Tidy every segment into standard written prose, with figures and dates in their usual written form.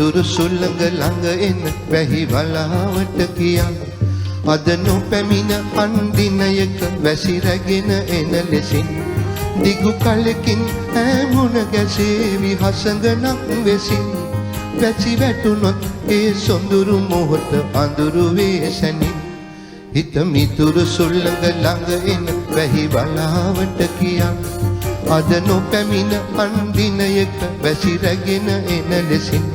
මිතුරු සුළඟ ළඟ එන වැහි වලාවට කියා අද නොපැමිණ අන්දිනයක වැසි රැගෙන එන ලෙසින් දිගු කලකින් ඈමුණ ගැසේවි හසඟනක් වෙසින් වැසි වැටුනොත් ඒ සොඳුරු මොහොත අඳුරු වේසනින් හිත මිතුරු සුළඟ ළඟ එන වැහි වලාවට කියා අද නොපැමිණ අන්දිනයක වැසි රැගෙන එන ලෙසින්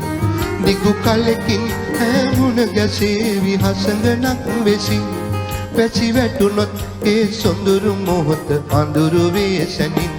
දිගු කලකින් ඈමුණ ගැසේවි හසඟනක් වෙසින් වැසි වැටුනොත් ඒ සොඳුරු මොහොත අඳුරු වේසනින්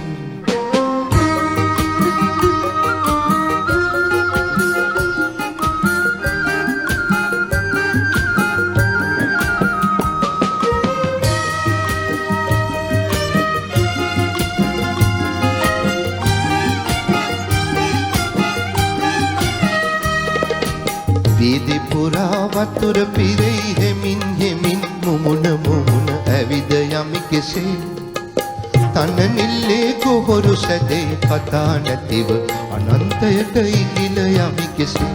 වීදි පුරා වතුර පිරෙයි හෙමින් හෙමින් මුමුණ මුමුණ ඇවිද යමි කෙසේ තන නිල්ලේ කොහොරු සැදේ කතා නැතිව අනන්තයට ඉගිල යමි කෙසේ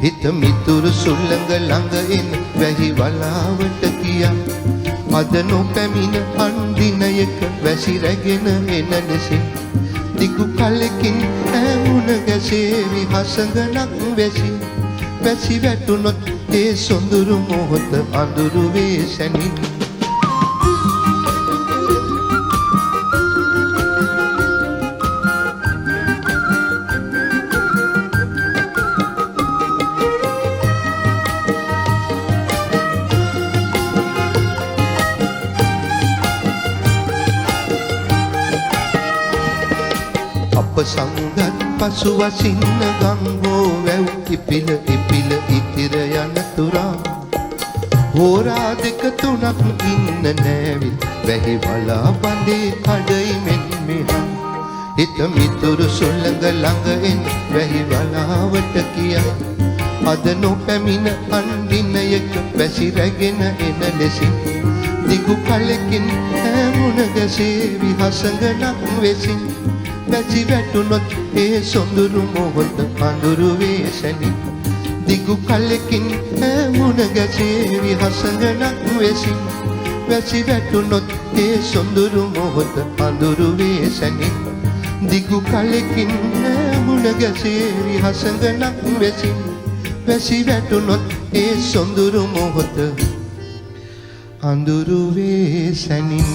හිත මිතුරු සුළඟ ළඟ එන වැහි වලාවට කියා අද නොපැමිණ අන්දිනයක වැසි රැගෙන එන ලෙසින් දිගු කලකින් ඈමුණ ගැසේවි හසඟනක් වැසි වැසි වැටුනොත් ඒ සොඳුරු මොහොත අඳුරු වේසනින් අප සංගත් පසු වසින්න ගංගෝ වැව් ඉපිල ඉපිල ඉතිර යන තුරා හෝරා දෙක තුනක් ඉන්න නෑවිල් වැහි වලා බඳේ කඩයි මෙන් මෙහා හිත මිතුරු සුළඟ ළඟ එන වැහි වලාවට කියා අද නොපැමිණ අන්දිනයක වැසි රැගෙන එන ලෙසින් දිගු කලකින් ඈමුණ ගැසේවි හසඟනක් වෙසින් වැසි වැටුනොත් ඒ සොඳුරු මොහොත අඳුරු වේසනින් දිගු කලකින් ඈමුණ ගැසේවි හසඟනක් වෙසින් වැසි වැටුනොත් ඒ සොඳුරු මොහොත අඳුරු වේසනින් දිගු කලකින් ඈමුණ ගැසේවි හසඟනක් වෙසින් වැසි වැටුනොත් ඒ සොඳුරු මොහොත අඳුරු වේසනින්